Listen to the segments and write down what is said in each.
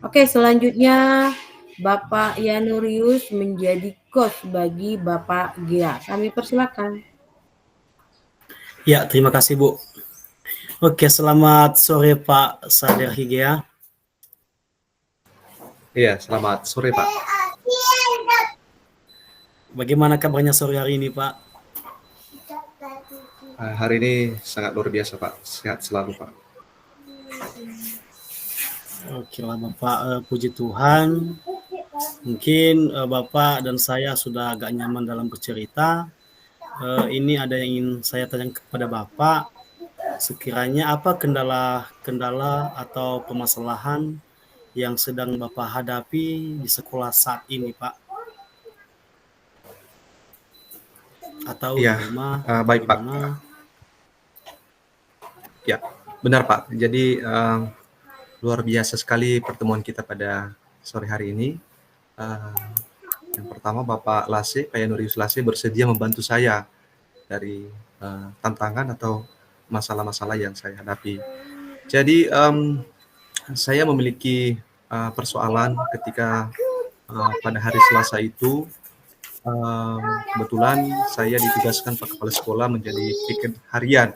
Oke, selanjutnya Bapak Yanurius menjadi coach bagi Bapak Gia. Kami persilakan. Ya, terima kasih Bu. Oke, selamat sore Pak Sader Higea. Iya, selamat sore Pak. Bagaimana kabarnya sore hari ini Pak? Hari ini sangat luar biasa Pak, sehat selalu Pak. Oke lah Bapak, puji Tuhan. Mungkin Bapak dan saya sudah agak nyaman dalam bercerita. Ini ada yang ingin saya tanya kepada Bapak. Sekiranya apa kendala atau permasalahan yang sedang Bapak hadapi di sekolah saat ini Pak? Atau di Iya, rumah? baik Pak. Gimana? Ya, benar Pak. Jadi luar biasa sekali pertemuan kita pada sore hari ini. Yang pertama Bapak Lase, Pak Yanurius Lase bersedia membantu saya dari tantangan atau masalah-masalah yang saya hadapi. Jadi saya memiliki persoalan ketika pada hari Selasa itu kebetulan saya ditugaskan Pak Kepala Sekolah menjadi piket harian,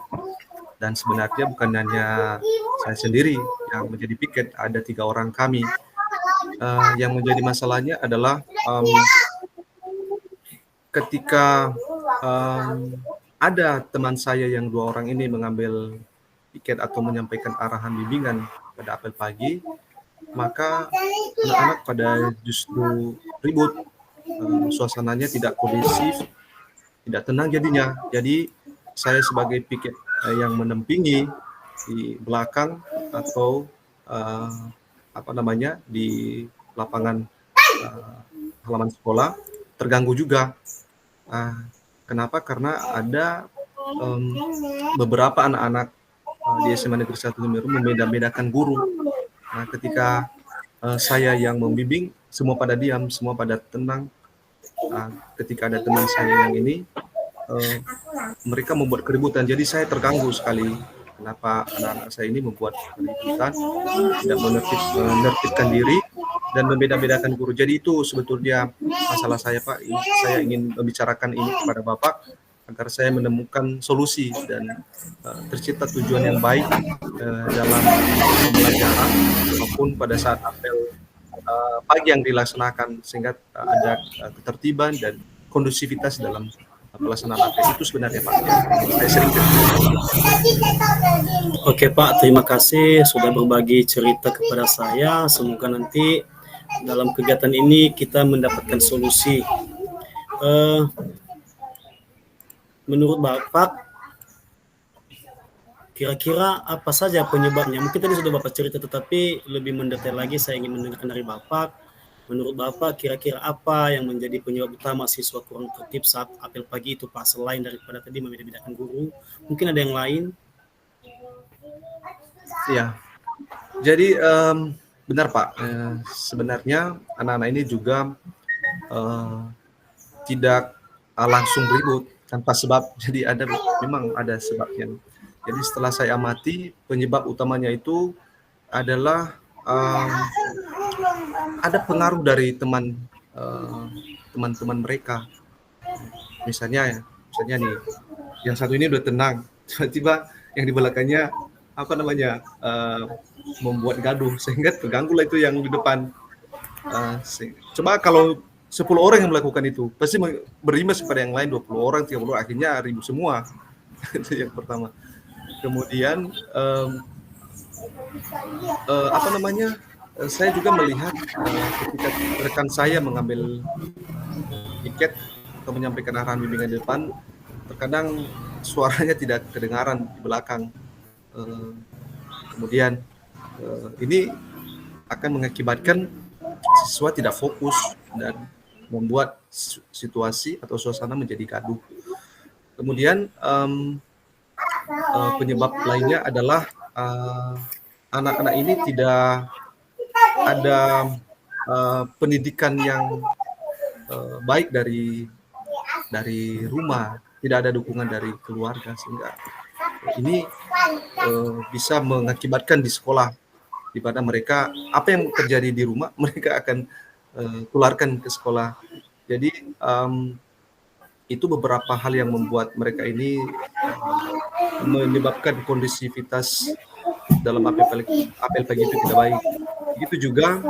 dan sebenarnya bukan hanya saya sendiri yang menjadi piket, ada 3 orang kami. Yang menjadi masalahnya adalah ketika ada teman saya yang 2 orang ini mengambil piket atau menyampaikan arahan bimbingan pada apel pagi, maka anak-anak pada justru ribut, suasananya tidak kondusif, tidak tenang jadinya. Jadi saya sebagai piket yang menampingi di belakang atau di lapangan halaman sekolah terganggu juga. Kenapa? Karena ada beberapa anak-anak di SMA Negeri 1 Semeru membeda-bedakan guru. Nah, ketika saya yang membimbing, semua pada diam, semua pada tenang. Ketika ada teman saya yang ini, mereka membuat keributan. Jadi saya terganggu sekali. Kenapa anak-anak saya ini membuat keributan, tidak menertibkan diri, dan membeda-bedakan guru. Jadi itu sebetulnya masalah saya Pak. Saya ingin membicarakan ini kepada Bapak agar saya menemukan solusi dan tercipta tujuan yang baik dalam pembelajaran maupun pada saat apel pagi yang dilaksanakan, sehingga ada ketertiban dan kondusivitas dalam pelaksanaan apel. Itu sebenarnya Pak. Saya sering Oke Pak, terima kasih sudah berbagi cerita kepada saya. Semoga nanti dalam kegiatan ini kita mendapatkan solusi. Menurut Bapak, kira-kira apa saja penyebabnya? Mungkin tadi sudah Bapak cerita, tetapi lebih mendetail lagi saya ingin mendengarkan dari Bapak. Menurut Bapak, kira-kira apa yang menjadi penyebab utama siswa kurang tertib saat apel pagi itu Pak? Selain daripada tadi membeda-bedakan guru, mungkin ada yang lain? Ya, jadi benar Pak. Sebenarnya anak-anak ini juga tidak langsung ribut tanpa sebab. Jadi memang ada sebabnya. Jadi setelah saya amati, penyebab utamanya itu adalah ada pengaruh dari teman-teman mereka. Misalnya nih, yang satu ini udah tenang, tiba-tiba yang di belakangnya membuat gaduh, sehingga terganggulah itu yang di depan. Coba kalau 10 orang yang melakukan itu, pasti berimbas kepada yang lain, 20 orang, 30 orang, akhirnya ribut semua. Itu yang pertama. Kemudian saya juga melihat ketika rekan saya mengambil tiket atau menyampaikan arahan bimbingan di depan, terkadang suaranya tidak kedengaran di belakang. Kemudian ini akan mengakibatkan siswa tidak fokus dan membuat situasi atau suasana menjadi gaduh. Kemudian penyebab lainnya adalah anak-anak ini tidak ada pendidikan yang baik dari rumah, tidak ada dukungan dari keluarga, sehingga ini bisa mengakibatkan di sekolah di mana mereka apa yang terjadi di rumah mereka akan tularkan ke sekolah. Jadi itu beberapa hal yang membuat mereka ini menyebabkan kondisivitas dalam apel pagi itu tidak baik. Begitu juga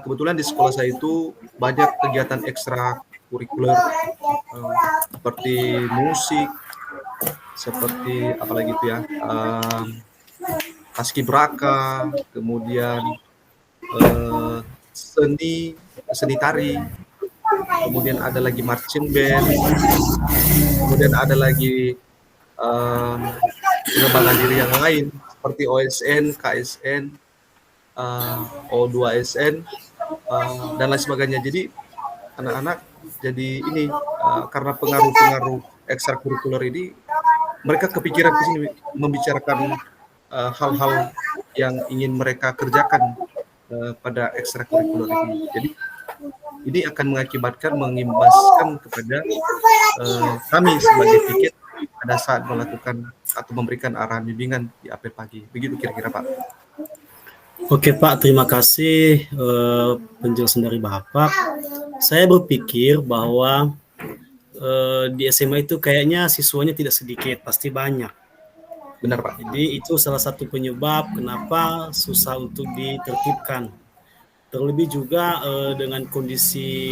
kebetulan di sekolah saya itu banyak kegiatan ekstra kurikuler seperti musik, seperti apalagi itu ya, paskibraka, kemudian seni tari, kemudian ada lagi marching band, kemudian ada lagi pengembangan diri yang lain seperti OSN, KSN, O2SN, dan lain sebagainya. Jadi anak-anak jadi ini karena pengaruh-pengaruh ekstrakurikuler ini mereka kepikiran ke sini membicarakan hal-hal yang ingin mereka kerjakan pada ekstrakurikuler ini. Jadi ini akan mengimbaskan kepada kami sebagai piket pada saat melakukan atau memberikan arahan bimbingan di apel pagi. Begitu kira-kira Pak. Oke Pak, terima kasih penjelasan dari Bapak. Saya berpikir bahwa di SMA itu kayaknya siswanya tidak sedikit, pasti banyak. Benar Pak. Jadi itu salah satu penyebab kenapa susah untuk ditertibkan. Terlebih juga dengan kondisi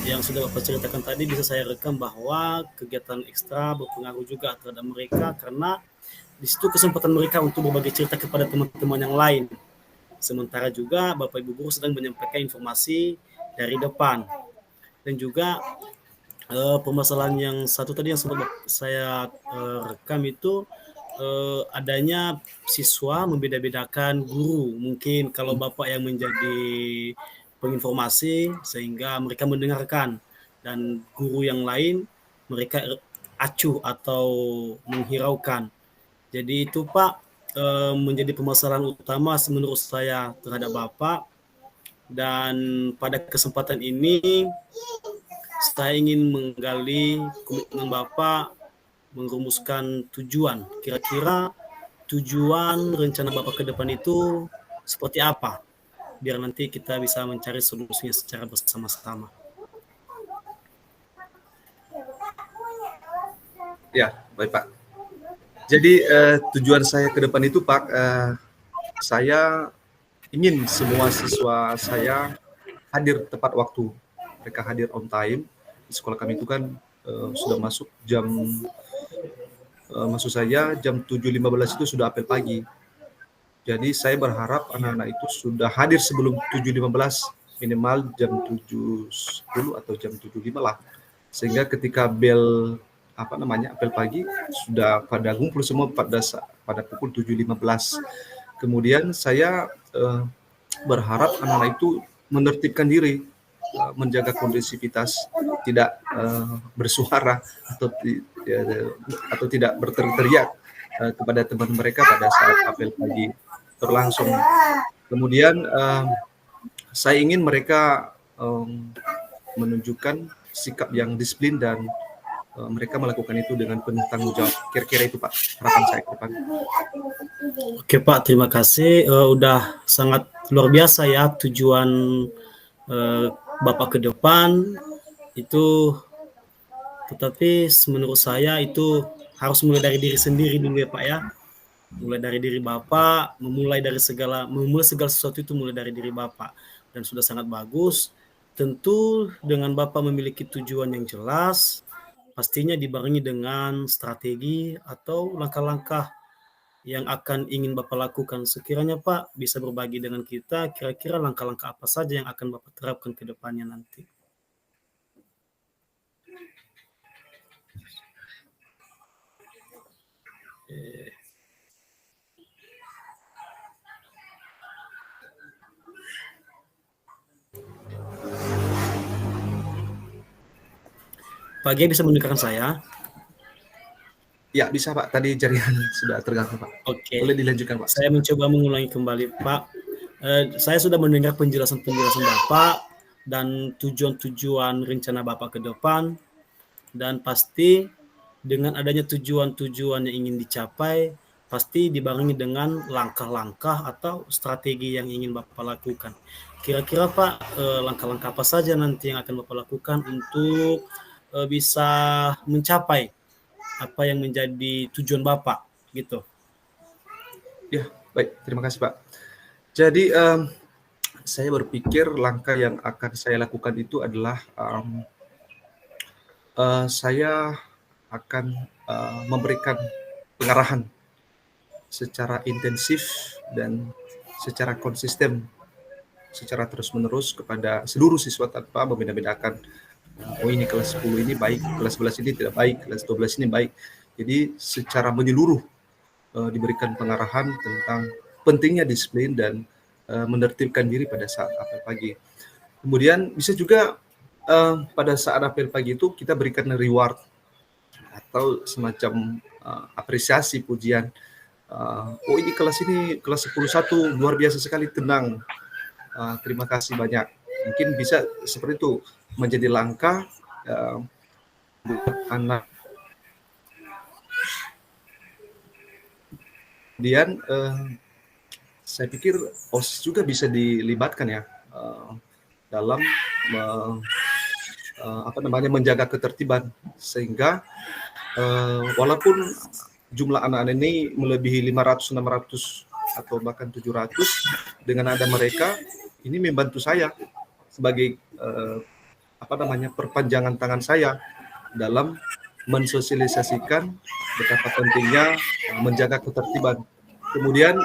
yang sudah Bapak ceritakan tadi, bisa saya rekam bahwa kegiatan ekstra berpengaruh juga terhadap mereka karena di situ kesempatan mereka untuk berbagi cerita kepada teman-teman yang lain. Sementara juga Bapak Ibu guru sedang menyampaikan informasi dari depan. Dan juga permasalahan yang satu tadi yang sempat saya rekam itu adanya siswa membeda-bedakan guru. Mungkin kalau Bapak yang menjadi penginformasi sehingga mereka mendengarkan dan guru yang lain mereka acuh atau menghiraukan. Jadi itu Pak menjadi permasalahan utama menurut saya terhadap Bapak. Dan pada kesempatan ini saya ingin menggali komitmen Bapak merumuskan tujuan. Kira-kira tujuan rencana Bapak ke depan itu seperti apa? Biar nanti kita bisa mencari solusinya secara bersama-sama. Ya, baik Pak. Jadi tujuan saya ke depan itu Pak, saya ingin semua siswa saya hadir tepat waktu. Mereka hadir on time. Di sekolah kami itu kan sudah masuk jam, maksud saya jam 7.15 itu sudah apel pagi. Jadi saya berharap anak-anak itu sudah hadir sebelum 7.15, minimal jam 7.10 atau jam 7.05 lah. Sehingga ketika bel apel pagi sudah pada ngumpul semua pada pukul 7.15. Kemudian saya berharap anak-anak itu menertibkan diri, menjaga kondisivitas, tidak bersuara atau tidak berteriak kepada teman mereka pada saat apel pagi berlangsung. Kemudian saya ingin mereka menunjukkan sikap yang disiplin dan mereka melakukan itu dengan penuh tanggung jawab. Kira-kira itu Pak harapan saya ke depan. Oke Pak, terima kasih. Udah sangat luar biasa ya tujuan Bapak ke depan itu. Tetapi menurut saya itu harus mulai dari diri sendiri dulu ya Pak ya. Mulai dari diri Bapak, memulai segala sesuatu itu mulai dari diri Bapak. Dan sudah sangat bagus. Tentu dengan Bapak memiliki tujuan yang jelas, pastinya dibarengi dengan strategi atau langkah-langkah yang akan ingin Bapak lakukan. Sekiranya Pak bisa berbagi dengan kita, kira-kira langkah-langkah apa saja yang akan Bapak terapkan ke depannya nanti. Pak G bisa mendengarkan saya? Ya, bisa Pak. Tadi jaringan sudah terganggu Pak. Oke. Boleh dilanjutkan Pak. Saya mencoba mengulangi kembali Pak. Saya sudah mendengar penjelasan-penjelasan Bapak dan tujuan-tujuan rencana Bapak ke depan. Dan pasti dengan adanya tujuan-tujuan yang ingin dicapai, pasti dibarengi dengan langkah-langkah atau strategi yang ingin Bapak lakukan. Kira-kira Pak, langkah-langkah apa saja nanti yang akan Bapak lakukan untuk bisa mencapai apa yang menjadi tujuan Bapak gitu? Ya, baik, terima kasih Pak. Jadi saya berpikir langkah yang akan saya lakukan itu adalah saya akan memberikan pengarahan secara intensif dan secara konsisten, secara terus-menerus kepada seluruh siswa tanpa membeda-bedakan. Oh ini kelas 10 ini baik, kelas 11 ini tidak baik, kelas 12 ini baik. Jadi secara menyeluruh diberikan pengarahan tentang pentingnya disiplin dan menertibkan diri pada saat apel pagi. Kemudian bisa juga pada saat apel pagi itu kita berikan reward atau semacam apresiasi, pujian. Oh ini kelas 10-1 luar biasa sekali, tenang. Terima kasih banyak. Mungkin bisa seperti itu menjadi langkah buat anak. Kemudian saya pikir OSIS juga bisa dilibatkan ya dalam menjaga ketertiban, sehingga walaupun jumlah anak-anak ini melebihi 500, 600 atau bahkan 700, dengan ada mereka ini membantu saya sebagai perpanjangan tangan saya dalam mensosialisasikan betapa pentingnya menjaga ketertiban. Kemudian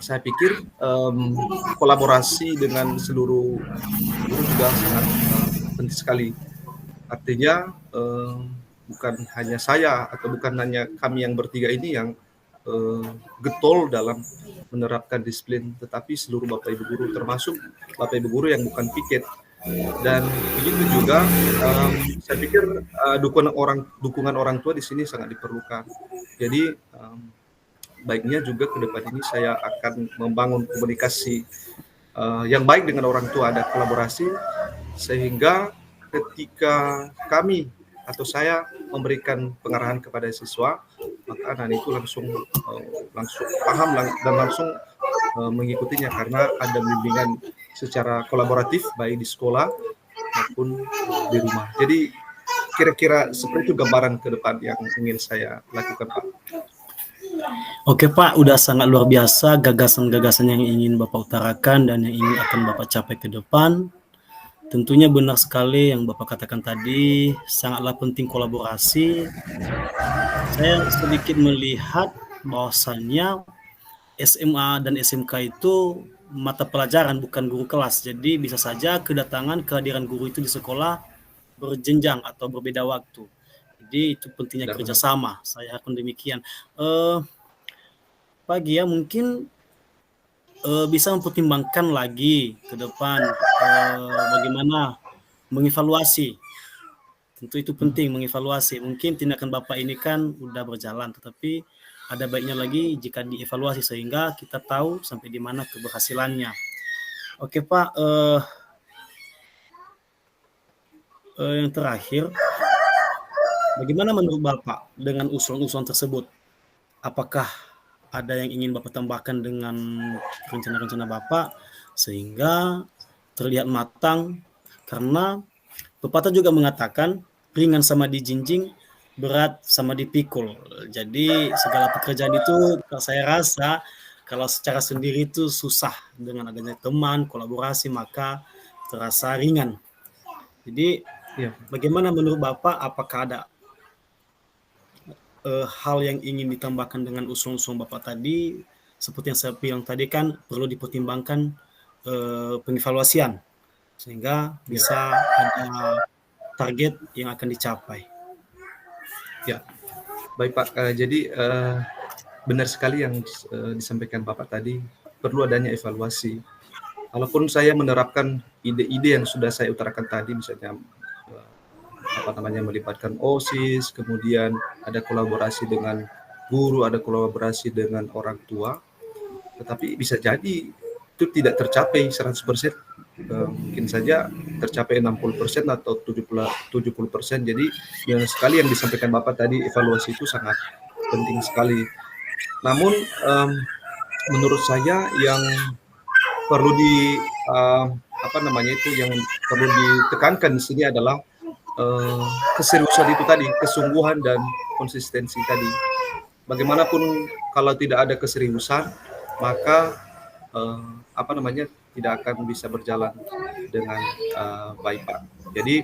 saya pikir kolaborasi dengan seluruh guru juga sangat penting sekali. Artinya bukan hanya saya atau bukan hanya kami yang bertiga ini yang getol dalam menerapkan disiplin, tetapi seluruh Bapak Ibu guru, termasuk Bapak Ibu guru yang bukan piket. Dan begitu juga saya pikir dukungan orang tua di sini sangat diperlukan. Jadi baiknya juga ke depan ini saya akan membangun komunikasi yang baik dengan orang tua, ada kolaborasi, sehingga ketika kami atau saya memberikan pengarahan kepada siswa, maka anak itu langsung paham dan langsung mengikutinya, karena ada bimbingan secara kolaboratif baik di sekolah maupun di rumah. Jadi kira-kira seperti itu gambaran ke depan yang ingin saya lakukan, Pak. Oke Pak, udah sangat luar biasa gagasan-gagasan yang ingin Bapak utarakan dan yang ingin akan Bapak capai ke depan. Tentunya benar sekali yang Bapak katakan tadi, sangatlah penting kolaborasi. Saya sedikit melihat bahwasannya SMA dan SMK itu mata pelajaran, bukan guru kelas. Jadi bisa saja kehadiran guru itu di sekolah berjenjang atau berbeda waktu. Jadi itu pentingnya kerjasama. Saya harapkan demikian. Pak Gia mungkin bisa mempertimbangkan lagi ke depan bagaimana mengevaluasi. Tentu itu penting, mengevaluasi. Mungkin tindakan Bapak ini kan udah berjalan, tetapi ada baiknya lagi jika dievaluasi sehingga kita tahu sampai di mana keberhasilannya. Oke Pak, yang terakhir, bagaimana menurut Bapak dengan usulan-usulan tersebut? Apakah ada yang ingin Bapak tambahkan dengan rencana-rencana Bapak sehingga terlihat matang? Karena pepatah juga mengatakan ringan sama dijinjing, berat sama dipikul. Jadi segala pekerjaan itu saya rasa kalau secara sendiri itu susah, dengan adanya teman, kolaborasi maka terasa ringan. Jadi bagaimana menurut Bapak, apakah ada hal yang ingin ditambahkan dengan usul-usul Bapak tadi? Seperti yang saya bilang tadi kan perlu dipertimbangkan pengevaluasian sehingga bisa ada target yang akan dicapai. Ya, baik Pak. Jadi benar sekali yang disampaikan Bapak tadi, perlu adanya evaluasi. Walaupun saya menerapkan ide-ide yang sudah saya utarakan tadi, misalnya melibatkan OSIS, kemudian ada kolaborasi dengan guru, ada kolaborasi dengan orang tua, tetapi bisa jadi itu tidak tercapai 100%, mungkin saja tercapai 60% atau 70%. Jadi benar sekali yang disampaikan Bapak tadi, evaluasi itu sangat penting sekali. Namun menurut saya yang perlu yang perlu ditekankan di sini adalah keseriusan itu tadi, kesungguhan dan konsistensi tadi. Bagaimanapun kalau tidak ada keseriusan, maka tidak akan bisa berjalan dengan baik, Pak. Jadi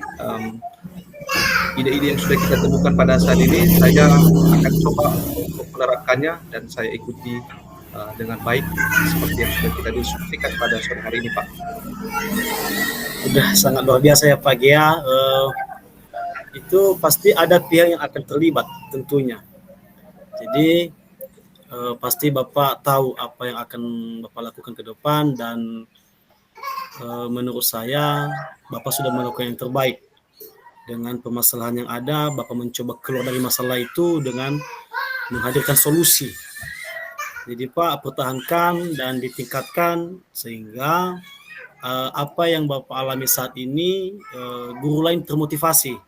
ide-ide yang sudah kita temukan pada saat ini, saya akan coba untuk menerapkannya dan saya ikuti dengan baik seperti yang sudah kita diskusikan pada sore hari ini, Pak. Udah sangat luar biasa ya Pak Gea. Itu pasti ada pihak yang akan terlibat tentunya. Jadi pasti Bapak tahu apa yang akan Bapak lakukan ke depan, dan menurut saya Bapak sudah melakukan yang terbaik. Dengan permasalahan yang ada, Bapak mencoba keluar dari masalah itu dengan menghadirkan solusi. Jadi Pak, pertahankan dan ditingkatkan sehingga apa yang Bapak alami saat ini, guru lain termotivasi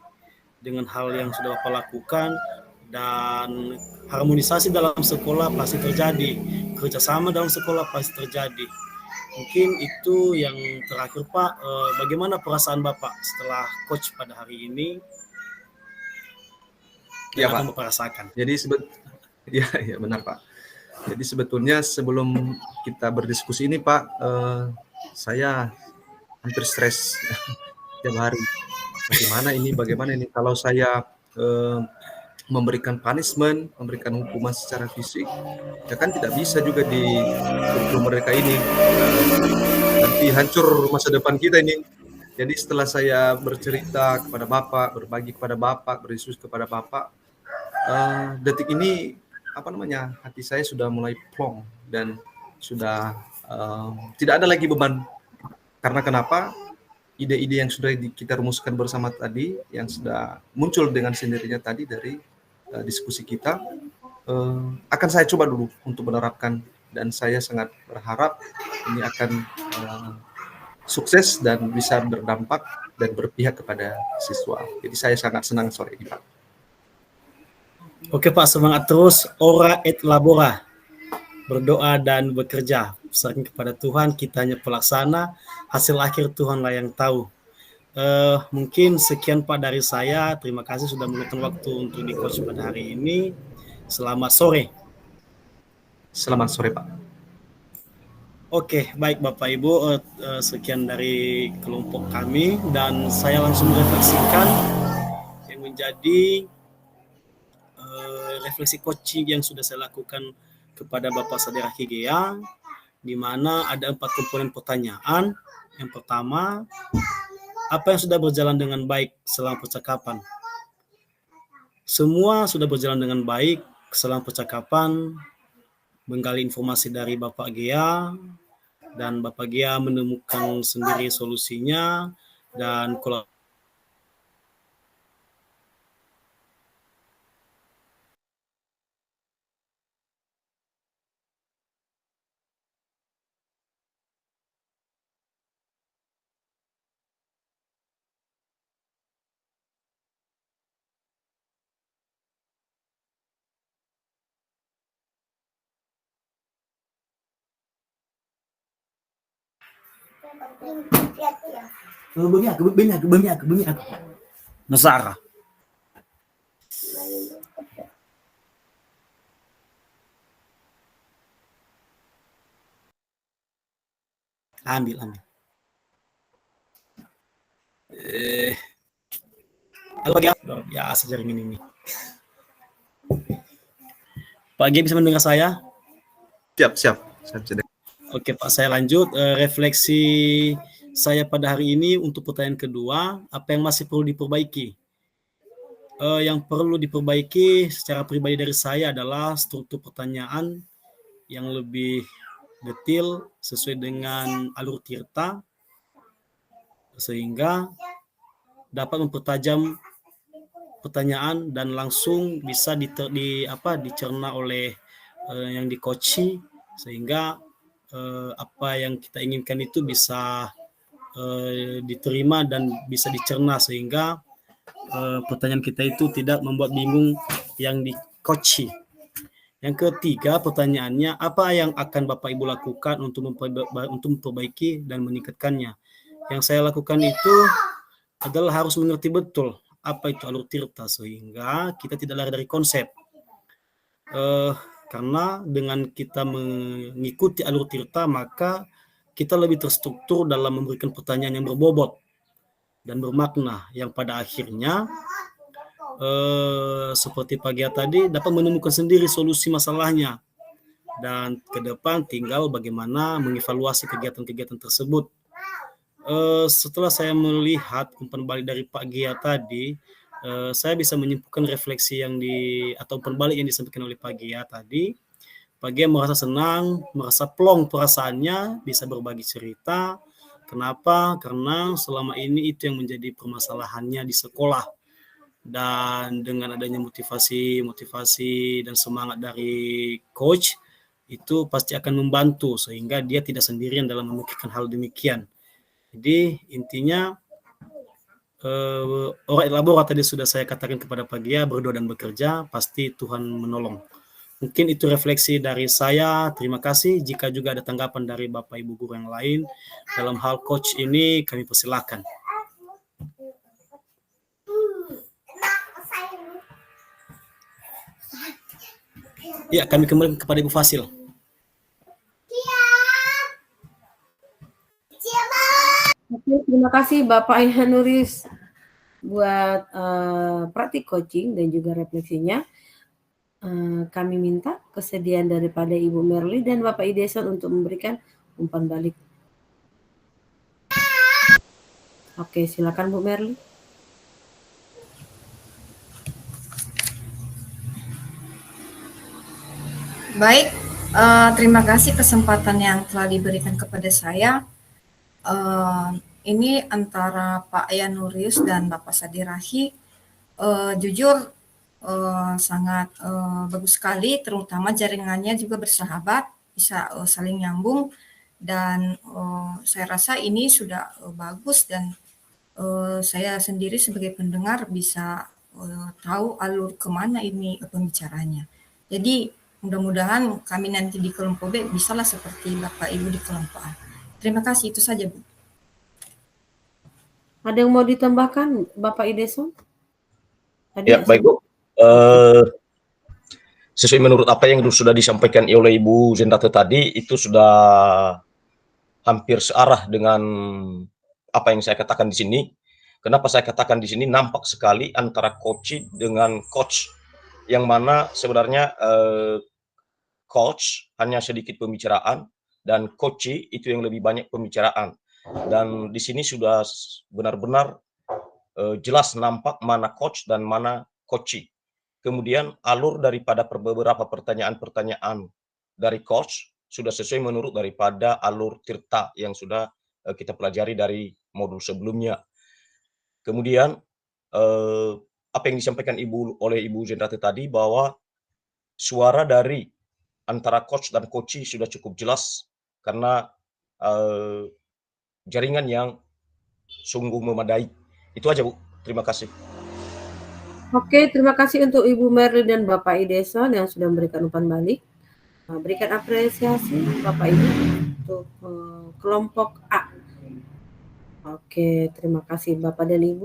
dengan hal yang sudah Bapak lakukan, dan harmonisasi dalam sekolah pasti terjadi, kerjasama dalam sekolah pasti terjadi. Mungkin itu yang terakhir Pak. Bagaimana perasaan Bapak setelah coach pada hari ini? Ya Pak. Akan Bapak rasakan. Jadi ya benar Pak. Jadi sebetulnya sebelum kita berdiskusi ini Pak, saya hampir stres tiap hari. Bagaimana ini kalau saya memberikan punishment, memberikan hukuman secara fisik, ya kan tidak bisa juga di kurikulum mereka ini. Nanti hancur masa depan kita ini. Jadi setelah saya bercerita kepada Bapak, berbagi kepada Bapak, berdiskusi kepada Bapak, detik ini hati saya sudah mulai plong dan sudah tidak ada lagi beban. Karena kenapa? Ide-ide yang sudah kita rumuskan bersama tadi, yang sudah muncul dengan sendirinya tadi dari diskusi kita, akan saya coba dulu untuk menerapkan, dan saya sangat berharap ini akan sukses dan bisa berdampak dan berpihak kepada siswa. Jadi saya sangat senang sore ini Pak. Oke Pak, semangat terus, ora et labora, berdoa dan bekerja, sering kepada Tuhan, kita hanya pelaksana, hasil akhir Tuhanlah yang tahu. Mungkin sekian Pak dari saya. Terima kasih sudah meluangkan waktu untuk di coach pada hari ini. Selamat sore. Selamat sore Pak. Oke, baik Bapak Ibu, sekian dari kelompok kami, dan saya langsung refleksikan yang menjadi refleksi coaching yang sudah saya lakukan kepada Bapak Saudara Gea, di mana ada 4 komponen pertanyaan. Yang pertama, apa yang sudah berjalan dengan baik selama percakapan? Semua sudah berjalan dengan baik selama percakapan, menggali informasi dari Bapak Gea, dan Bapak Gea menemukan sendiri solusinya, dan kalau bumi aku Nasara. Ambil. Halo Pak ya sejaring ini. Pak G bisa mendengar saya? Siap. Oke Pak, saya lanjut. Refleksi saya pada hari ini untuk pertanyaan kedua, apa yang masih perlu diperbaiki? Yang perlu diperbaiki secara pribadi dari saya adalah struktur pertanyaan yang lebih detail sesuai dengan alur Tirta, sehingga dapat mempertajam pertanyaan dan langsung bisa dicerna oleh yang di-coaching, sehingga apa yang kita inginkan itu bisa diterima dan bisa dicerna, sehingga pertanyaan kita itu tidak membuat bingung yang di-coaching. Yang ketiga pertanyaannya, apa yang akan Bapak Ibu lakukan untuk memperbaiki dan meningkatkannya? Yang saya lakukan itu adalah harus mengerti betul apa itu alur tirta sehingga kita tidak lari dari konsep. Karena dengan kita mengikuti alur tirta maka kita lebih terstruktur dalam memberikan pertanyaan yang berbobot dan bermakna yang pada akhirnya seperti pagi tadi dapat menemukan sendiri solusi masalahnya, dan ke depan tinggal bagaimana mengevaluasi kegiatan-kegiatan tersebut. Setelah saya melihat umpan balik dari Pak Gia tadi, saya bisa menyimpulkan refleksi atau umpan balik yang disampaikan oleh Pak Gia tadi. Pak Gia merasa senang, merasa plong perasaannya, bisa berbagi cerita. Kenapa? Karena selama ini itu yang menjadi permasalahannya di sekolah. Dan dengan adanya motivasi dan semangat dari coach, itu pasti akan membantu sehingga dia tidak sendirian dalam memikirkan hal demikian. Jadi intinya ora et labora tadi sudah saya katakan kepada Pak Gia, berdoa dan bekerja, pasti Tuhan menolong. Mungkin itu refleksi dari saya. Terima kasih. Jika juga ada tanggapan dari Bapak Ibu guru yang lain dalam hal coach ini, kami persilakan. Ya, kami kembali kepada Ibu Fasil. Oke, terima kasih Bapak Yanuris buat praktik coaching dan juga refleksinya. Kami minta kesediaan daripada Ibu Merly dan Bapak Ideson untuk memberikan umpan balik. Oke, silakan Bu Merly. Baik, terima kasih kesempatan yang telah diberikan kepada saya. Ini antara Pak Yanuris dan Bapak Sadirahi, jujur sangat bagus sekali, terutama jaringannya juga bersahabat, bisa saling nyambung, dan saya rasa ini sudah bagus, dan saya sendiri sebagai pendengar bisa tahu alur kemana ini pembicaranya. Jadi mudah-mudahan kami nanti di kelompok B bisalah seperti Bapak Ibu di kelompok A. Terima kasih, itu saja Bu. Ada yang mau ditambahkan Bapak Ideson? Ya, baik Bu. Sesuai menurut apa yang sudah disampaikan oleh Ibu Zendrata tadi, itu sudah hampir searah dengan apa yang saya katakan di sini. Kenapa saya katakan di sini nampak sekali antara coach dengan coach, yang mana sebenarnya coach hanya sedikit pembicaraan dan coach itu yang lebih banyak pembicaraan. Dan di sini sudah benar-benar jelas nampak mana coach dan mana coach. Kemudian alur daripada beberapa pertanyaan-pertanyaan dari coach sudah sesuai menurut daripada alur tirta yang sudah kita pelajari dari modul sebelumnya. Kemudian apa yang disampaikan oleh Ibu Zendrata tadi, bahwa suara dari antara coach dan coach sudah cukup jelas karena jaringan yang sungguh memadai. Itu aja Bu, terima kasih. Oke, terima kasih untuk Ibu Merly dan Bapak Ideson yang sudah memberikan umpan balik. Berikan apresiasi Bapak Ibu untuk kelompok A. Oke, terima kasih Bapak dan Ibu.